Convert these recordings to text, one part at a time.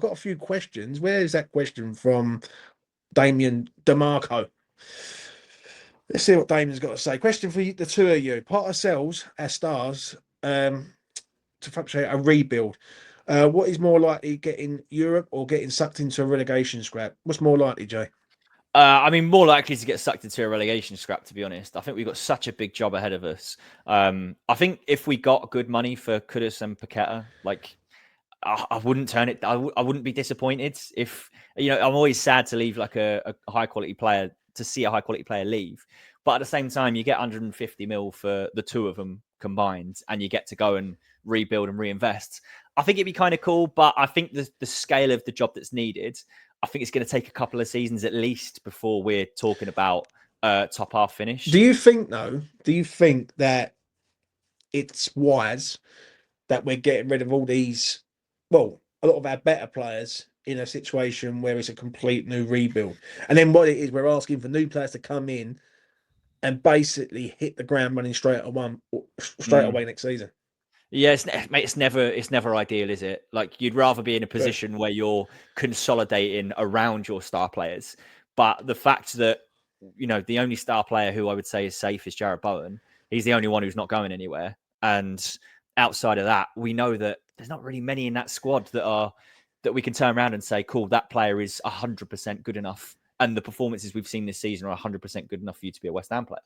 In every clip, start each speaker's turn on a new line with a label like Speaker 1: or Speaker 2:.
Speaker 1: got a few questions. Where is that question from Damien DeMarco? Let's see what Damien's got to say. Question for the two of you. Potter sells our stars to facilitate a rebuild. What is more likely, getting Europe or getting sucked into a relegation scrap? What's more likely, Jay?
Speaker 2: I mean, more likely to get sucked into a relegation scrap, to be honest. I think we've got such a big job ahead of us. I think if we got good money for Kudus and Paqueta, like, I wouldn't turn it. I wouldn't be disappointed if, I'm always sad to leave like a high quality player, to see a high quality player leave. But at the same time, you get 150 mil for the two of them combined, and you get to go and rebuild and reinvest. I think it'd be kind of cool, but I think the scale of the job that's needed, I think it's going to take a couple of seasons at least before we're talking about top half finish.
Speaker 1: Do you think that it's wise that we're getting rid of all these, well, a lot of our better players in a situation where it's a complete new rebuild? And then what it is, we're asking for new players to come in and basically hit the ground running straight away next season.
Speaker 2: Yeah, it's never ideal, is it? Like, you'd rather be in a position where you're consolidating around your star players. But the fact that, the only star player who I would say is safe is Jarrod Bowen. He's the only one who's not going anywhere. And outside of that, we know that there's not really many in that squad that we can turn around and say, cool, that player is 100% good enough. And the performances we've seen this season are 100% good enough for you to be a West Ham player.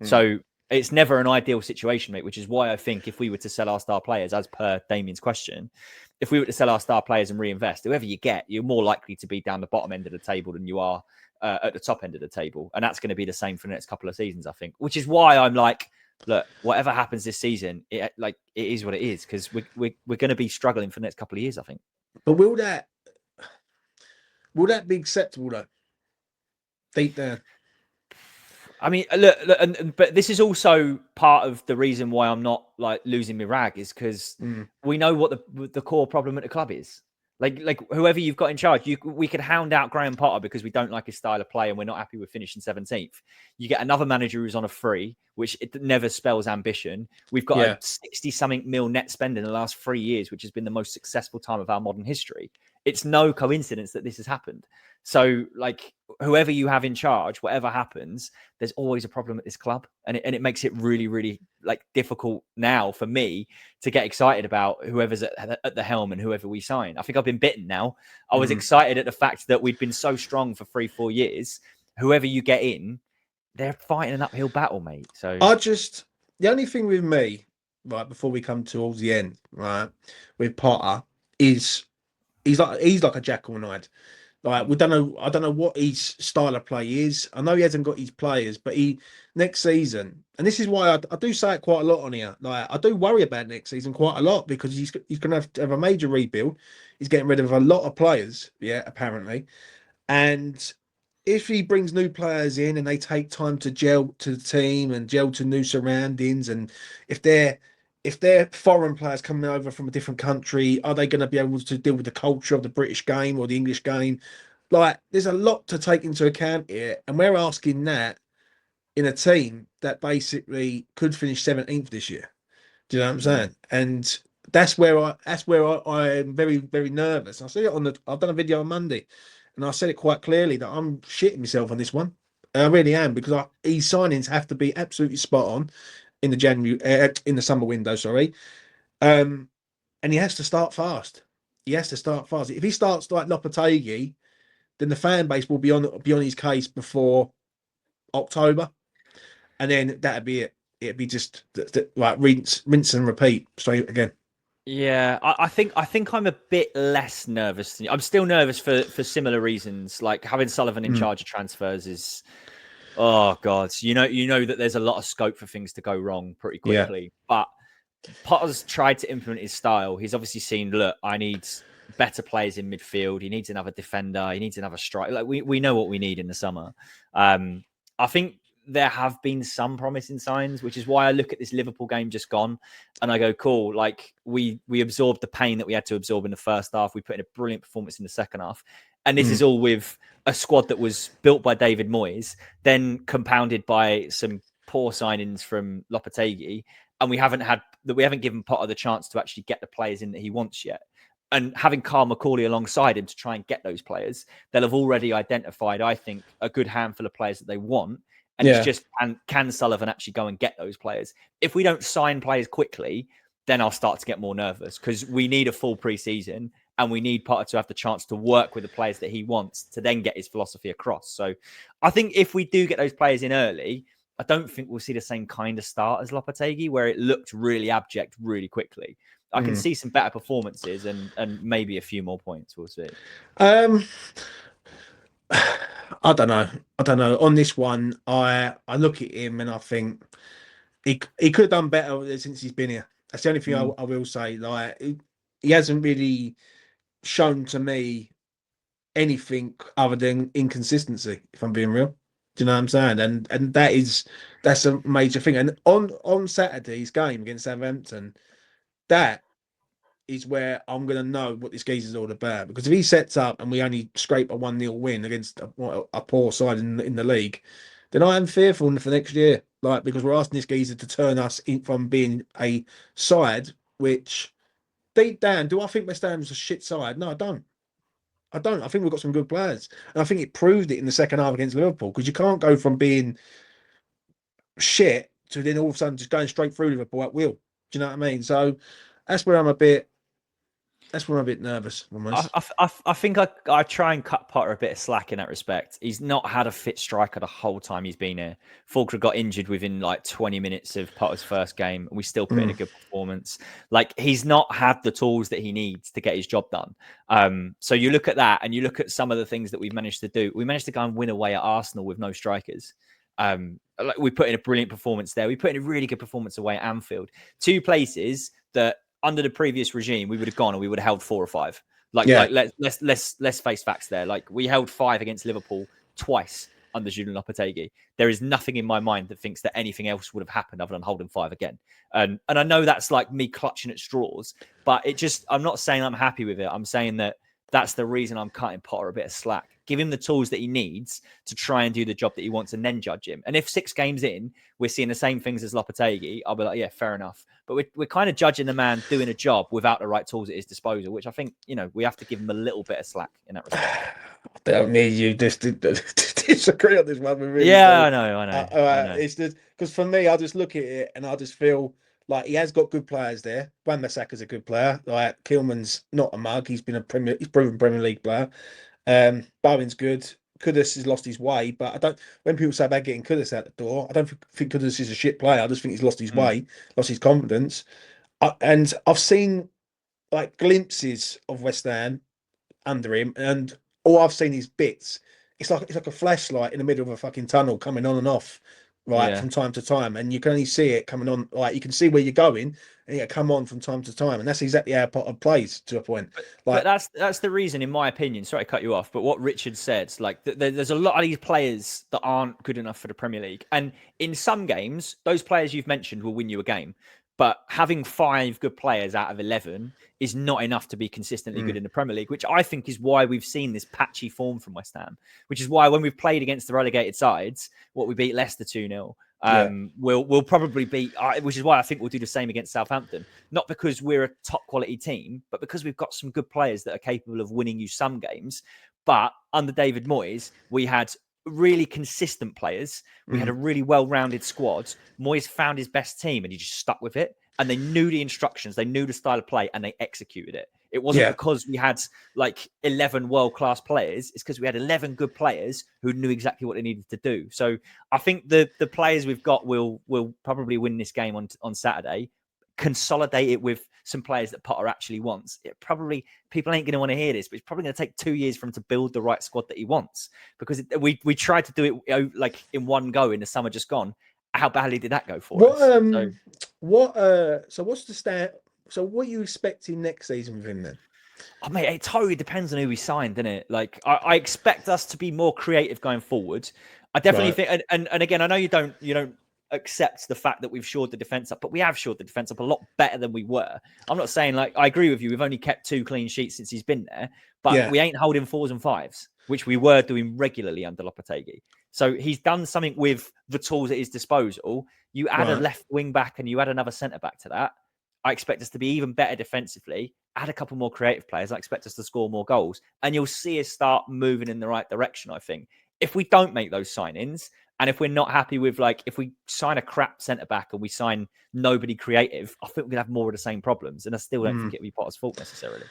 Speaker 2: So it's never an ideal situation, mate, which is why I think if we were to sell our star players, as per Damien's question, if we were to sell our star players and reinvest, whoever you get, you're more likely to be down the bottom end of the table than you are at the top end of the table. And that's going to be the same for the next couple of seasons, I think, which is why I'm like, look, whatever happens this season, it is what it is, because we're going to be struggling for the next couple of years, I think.
Speaker 1: But will that be acceptable, though? Deep down.
Speaker 2: I mean, look, but this is also part of the reason why I'm not like losing my rag, is because we know what the core problem at the club is. Like whoever you've got in charge, we could hound out Graham Potter because we don't like his style of play and we're not happy with finishing 17th. You get another manager who's on a free, which it never spells ambition. We've got a 60-something mil net spend in the last 3 years, which has been the most successful time of our modern history. It's no coincidence that this has happened. So, like, whoever you have in charge, whatever happens, there's always a problem at this club, and it makes it really, really like difficult now for me to get excited about whoever's at the helm and whoever we sign. I think I've been bitten now. I was excited at the fact that we'd been so strong for 3-4 years. Whoever you get in, they're fighting an uphill battle, mate. So
Speaker 1: the only thing with me, right, before we come towards the end, right, with Potter is he's like a Jackal Knight. Like, I don't know what his style of play is. I know he hasn't got his players, but next season, and this is why I do say it quite a lot on here. Like, I do worry about next season quite a lot, because he's going to have a major rebuild. He's getting rid of a lot of players, apparently. And if he brings new players in and they take time to gel to the team and gel to new surroundings, and if they're foreign players coming over from a different country, are they going to be able to deal with the culture of the British game or the English game? Like, there's a lot to take into account here, and we're asking that in a team that basically could finish 17th this year. Do you know what I'm saying? And that's where I am very, very nervous. I see it I've done a video on Monday, and I said it quite clearly that I'm shitting myself on this one. I really am, because his signings have to be absolutely spot on in the summer window, sorry. And he has to start fast. If he starts like Lopetegui, then the fan base will be on his case before October, and then that'd be it. It'd be just like rinse and repeat straight again.
Speaker 2: Yeah, I think I'm a bit less nervous. I'm still nervous for similar reasons. Like, having Sullivan in charge of transfers is, oh God, you know that there's a lot of scope for things to go wrong pretty quickly. Yeah. But Potter's tried to implement his style. He's obviously seen, look, I need better players in midfield. He needs another defender. He needs another striker. Like, we know what we need in the summer. I think there have been some promising signs, which is why I look at this Liverpool game just gone and I go, cool, like we absorbed the pain that we had to absorb in the first half. We put in a brilliant performance in the second half. And this is all with a squad that was built by David Moyes, then compounded by some poor signings from Lopetegui. And we haven't given Potter the chance to actually get the players in that he wants yet. and having Carl McCauley alongside him to try and get those players, they'll have already identified, I think, a good handful of players that they want. And it's just, can Sullivan actually go and get those players? If we don't sign players quickly, then I'll start to get more nervous, because we need a full preseason and we need Potter to have the chance to work with the players that he wants to then get his philosophy across. So I think if we do get those players in early, I don't think we'll see the same kind of start as Lopetegui, where it looked really abject really quickly. I can see some better performances and maybe a few more points. We'll see.
Speaker 1: I don't know. I don't know. On this one, I look at him and I think he could have done better since he's been here. That's the only thing I will say. Like, he hasn't really shown to me anything other than inconsistency, if I'm being real. Do you know what I'm saying? And that's a major thing. And on Saturday's game against Southampton, that is where I'm going to know what this geezer's all about. Because if he sets up and we only scrape a 1-0 win against a poor side in the league, then I am fearful for next year. Like, because we're asking this geezer to turn us from being a side which, deep down, do I think West Ham's a shit side? No, I don't. I don't. I think we've got some good players. And I think it proved it in the second half against Liverpool, because you can't go from being shit to then all of a sudden just going straight through Liverpool at will. Do you know what I mean? So that's where I'm a bit nervous. Almost.
Speaker 2: I think I try and cut Potter a bit of slack in that respect. He's not had a fit striker the whole time he's been here. Fulker got injured within like 20 minutes of Potter's first game, and we still put in a good performance. Like, he's not had the tools that he needs to get his job done. So you look at that and you look at some of the things that we've managed to do. We managed to go and win away at Arsenal with no strikers. Like, we put in a brilliant performance there. We put in a really good performance away at Anfield. Two places that under the previous regime we would have gone and we would have held 4 or 5. Like let's face facts there. Like, we held 5 against Liverpool twice under Julian Lopetegui. There is nothing in my mind that thinks that anything else would have happened other than holding 5 again. And I know that's like me clutching at straws, but I'm not saying I'm happy with it. I'm saying that that's the reason I'm cutting Potter a bit of slack. Give him the tools that he needs to try and do the job that he wants, and then judge him. And if 6 games in, we're seeing the same things as Lopetegui, I'll be like, yeah, fair enough. But we're kind of judging the man doing a job without the right tools at his disposal, which I think, we have to give him a little bit of slack in that respect.
Speaker 1: I don't need you just to disagree on this one. Really,
Speaker 2: yeah, I know.
Speaker 1: It's just because for me, I just look at it and I just feel like he has got good players there. Wan-Bissaka's a good player. Like, Kilman's not a mug. He's proven Premier League player. Bowen's good. Kudus has lost his way, but I don't. When people say about getting Kudus out the door, I don't think Kudus is a shit player. I just think he's lost his way, lost his confidence. And I've seen like glimpses of West Ham under him, and all I've seen is bits. It's like a flashlight in the middle of a fucking tunnel coming on and off, right, from time to time, and you can only see it coming on. Like, you can see where you're going, and it come on from time to time, and that's exactly how Potter plays to a point. Like,
Speaker 2: but that's the reason, in my opinion. Sorry to cut you off, but what Richard said, like, there's a lot of these players that aren't good enough for the Premier League, and in some games, those players you've mentioned will win you a game. But having 5 good players out of 11 is not enough to be consistently good in the Premier League, which I think is why we've seen this patchy form from West Ham, which is why when we've played against the relegated sides, we beat Leicester 2-0. We'll probably beat, which is why I think we'll do the same against Southampton. Not because we're a top quality team, but because we've got some good players that are capable of winning you some games. But under David Moyes, we had really consistent players. We had a really well-rounded squad. Moyes found his best team and he just stuck with it. And they knew the instructions, they knew the style of play, and they executed it. It wasn't because we had like 11 world-class players. It's because we had 11 good players who knew exactly what they needed to do. So I think the players we've got will probably win this game on Saturday. Consolidate it with some players that Potter actually wants. It probably, people ain't going to want to hear this, but it's probably going to take 2 years for him to build the right squad that he wants, because we tried to do it like in one go in the summer just gone. How badly did that go for us?
Speaker 1: So what's the stat? So what are you expecting next season with him then?
Speaker 2: Oh, mate, it totally depends on who we signed, doesn't it? Like, I expect us to be more creative going forward. I definitely think, and again, I know you don't accept the fact that we've shored the defense up, but we have shored the defense up a lot better than we were. I'm not saying, like, I agree with you, we've only kept 2 clean sheets since he's been there, but we ain't holding 4s and 5s, which we were doing regularly under Lopetegui. So he's done something with the tools at his disposal. You add a left wing back and you add another centre back to that, I expect us to be even better defensively, add a couple more creative players. I expect us to score more goals. And you'll see us start moving in the right direction, I think. If we don't make those signings, and if we're not happy with, like, if we sign a crap centre-back and we sign nobody creative, I think we're going to have more of the same problems. And I still don't think it'll be Potter's fault necessarily.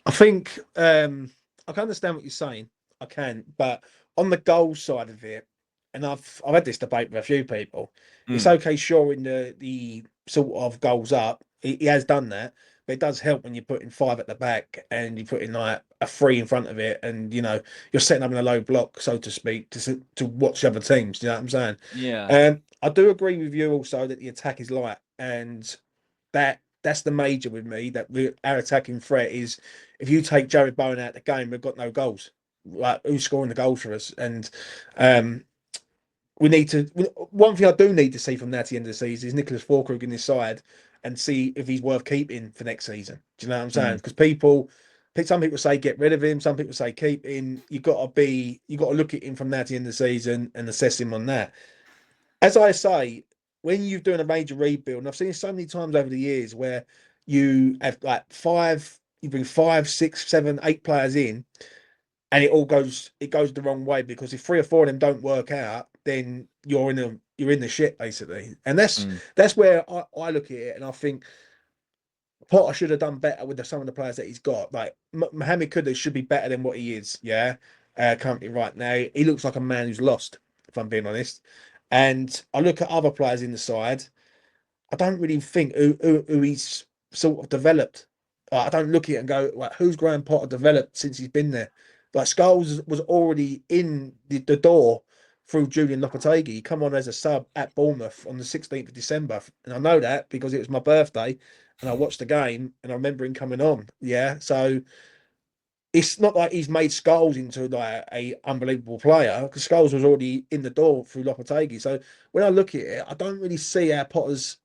Speaker 1: I think I can understand what you're saying. I can, but on the goal side of it, and I've had this debate with a few people. It's okay, sure, in the sort of goals up, he has done that, but it does help when you're putting 5 at the back and you're putting like a 3 in front of it, and you're setting up in a low block, so to speak, to watch other teams. You know what I'm saying?
Speaker 2: Yeah.
Speaker 1: I do agree with you also that the attack is light, and that's the major with me. That our attacking threat is, if you take Jared Bowen out of the game, we've got no goals. Like, who's scoring the goals for us? And we need to. One thing I do need to see from now to the end of the season is Nicholas Fulkrug in this side, and see if he's worth keeping for next season. Do you know what I'm saying? Because some people say get rid of him, some people say keep him. You got to look at him from now to the end of the season and assess him on that. As I say, when you're doing a major rebuild, and I've seen it so many times over the years where you have like you bring 5, 6, 7, 8 players in, and it goes the wrong way, because if 3 or 4 of them don't work out, then you're in the shit basically. And that's where I look at it, and I think Potter should have done better with some of the players that he's got. Like Mohamed Kudus should be better than what he is. Yeah, currently right now he looks like a man who's lost, if I'm being honest. And I look at other players in the side, I don't really think who he's sort of developed. I don't look at it and go, like, who's Graham Potter developed since he's been there? Like, Scholes was already in the door through Julian Lopetegui. He come on as a sub at Bournemouth on the 16th of December. And I know that because it was my birthday and I watched the game and I remember him coming on. Yeah. So it's not like he's made Scholes into like a unbelievable player, because Scholes was already in the door through Lopetegui. So when I look at it, I don't really see how Potter's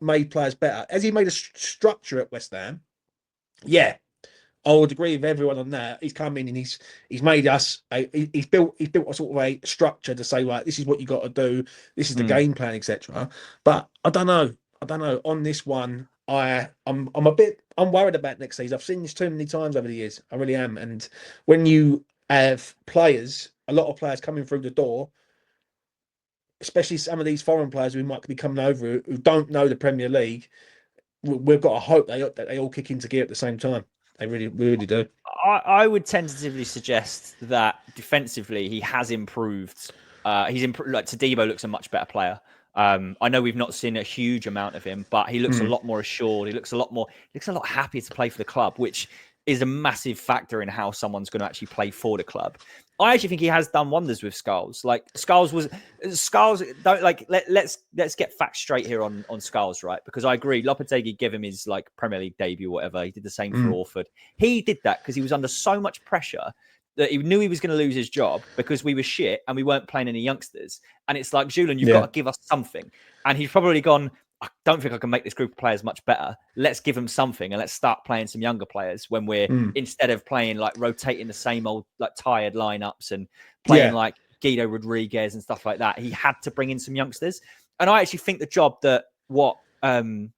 Speaker 1: made players better. Has he made a structure at West Ham? Yeah, I would agree with everyone on that. He's come in and he's made us. He's built a sort of a structure to say, right, this is what you got to do. This is the game plan, etc. But I don't know. On this one, I'm worried about next season. I've seen this too many times over the years. I really am. And when you have a lot of players coming through the door, especially some of these foreign players who might be coming over who don't know the Premier League, we've got to hope that they all kick into gear at the same time. They really do.
Speaker 2: I would tentatively suggest that defensively he has improved. He's improved. Like, Todibo looks a much better player. I know we've not seen a huge amount of him, but he looks a lot more assured. He looks a lot happier to play for the club, which is a massive factor in how someone's going to actually play for the club. I actually think he has done wonders with Scholes. Like, Scholes. Don't, like, let's get facts straight here on Scholes, right? Because I agree, Lopetegui gave him his like Premier League debut, whatever. He did the same for Orford. He did that because he was under so much pressure that he knew he was going to lose his job because we were shit and we weren't playing any youngsters. And it's like, Julian, you've got to give us something. And he's probably gone, I don't think I can make this group of players much better. Let's give them something and let's start playing some younger players when we're, instead of playing like rotating the same old like tired lineups and playing like Guido Rodriguez and stuff like that. He had to bring in some youngsters. And I actually think the job that what Graham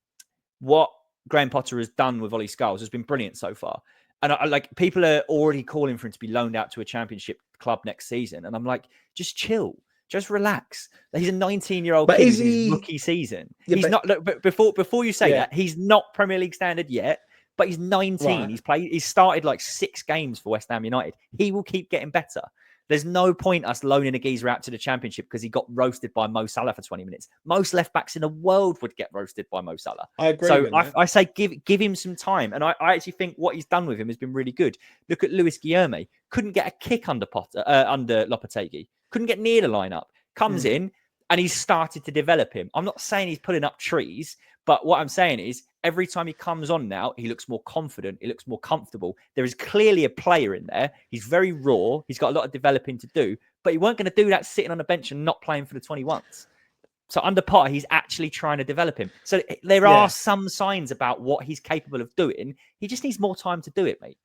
Speaker 2: Potter has done with Ollie Scholes has been brilliant so far. And I like, people are already calling for him to be loaned out to a championship club next season. And I'm like, just chill. Just relax. He's a 19-year-old kid in his rookie season. Yeah, he's not. Look, but before you say that, he's not Premier League standard yet. But he's 19. Right. He's started like 6 games for West Ham United. He will keep getting better. There's no point us loaning a geezer out to the championship because he got roasted by Mo Salah for 20 minutes. Most left backs in the world would get roasted by Mo Salah.
Speaker 1: I agree.
Speaker 2: So I say give him some time, and I actually think what he's done with him has been really good. Look at Luis Guilherme. Couldn't get a kick under Lopetegui. Couldn't get near the lineup. Comes in and he's started to develop him. I'm not saying he's pulling up trees, but what I'm saying is every time he comes on now, he looks more confident. He looks more comfortable. There is clearly a player in there. He's very raw. He's got a lot of developing to do, but he weren't going to do that sitting on the bench and not playing for the 21s. So under Potter, he's actually trying to develop him. So there are some signs about what he's capable of doing. He just needs more time to do it, mate.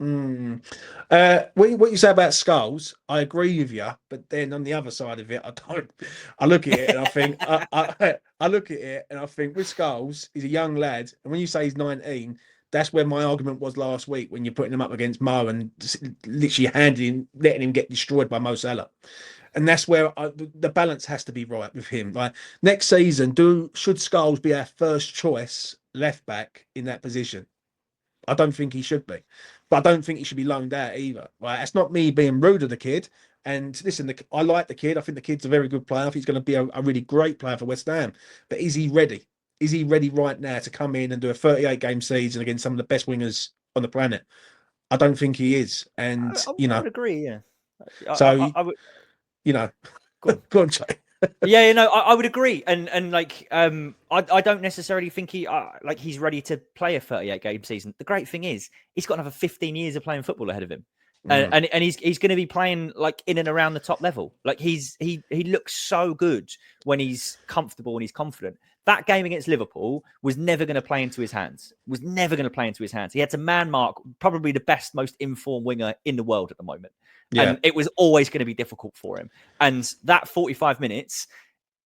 Speaker 1: What you say about Scholes, I agree with you, but then on the other side of it, I don't. I look at it and I think I look at it and I think with Scholes, he's a young lad, and when you say he's 19, that's where my argument was last week when you're putting him up against Mo and literally letting him get destroyed by Mo Salah. And that's where the balance has to be right with him. Like next season, should Scholes be our first choice left back in that position? I don't think he should be, but I don't think he should be loaned out either. Right? That's not me being rude to the kid. And listen, I like the kid. I think the kid's a very good player. I think he's going to be a really great player for West Ham. But is he ready? Is he ready right now to come in and do a 38-game season against some of the best wingers on the planet? I don't think he is. And,
Speaker 2: I would agree, yeah.
Speaker 1: So,
Speaker 2: I would,
Speaker 1: go on, go on, Jay.
Speaker 2: Yeah, I would agree, and I don't necessarily think he's ready to play a 38-game season. The great thing is he's got another 15 years of playing football ahead of him, and he's going to be playing like in and around the top level. Like he looks so good when he's comfortable and he's confident. That game against Liverpool was never going to play into his hands. He had to man mark probably the best, most informed winger in the world at the moment. Yeah. And it was always going to be difficult for him. And that 45 minutes,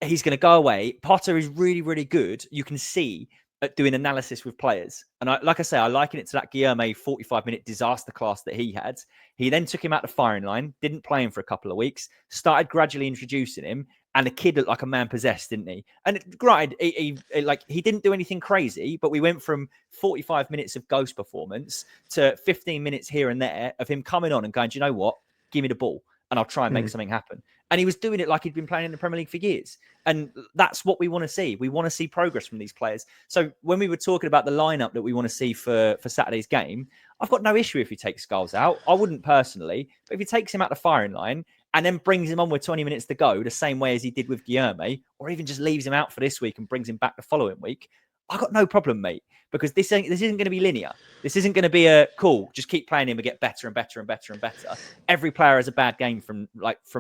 Speaker 2: he's going to go away. Potter is really, really good. You can see at doing analysis with players. And like I say, I liken it to that Guilherme 45-minute disaster class that he had. He then took him out the firing line, didn't play him for a couple of weeks, started gradually introducing him. And the kid looked like a man possessed, didn't he? And granted, he didn't do anything crazy, but we went from 45 minutes of ghost performance to 15 minutes here and there of him coming on and going, do you know what? Give me the ball and I'll try and make something happen. And he was doing it like he'd been playing in the Premier League for years. And that's what we want to see. We want to see progress from these players. So when we were talking about the lineup that we want to see for Saturday's game, I've got no issue if he takes Scholes out. I wouldn't personally, but if he takes him out the firing line and then brings him on with 20 minutes to go, the same way as he did with Guilherme, or even just leaves him out for this week and brings him back the following week, I got no problem, mate, because this isn't going to be linear. This isn't going to be a cool, just keep playing him and get better and better and better and better. Every player has a bad game from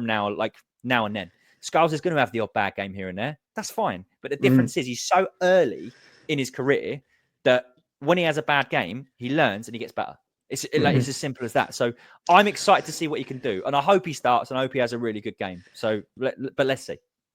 Speaker 2: now and then. Scholes is going to have the odd bad game here and there. That's fine. But the difference is he's so early in his career that when he has a bad game, he learns and he gets better. It's as simple as that. So I'm excited to see what he can do. And I hope he starts and I hope he has a really good game. So, but let's see.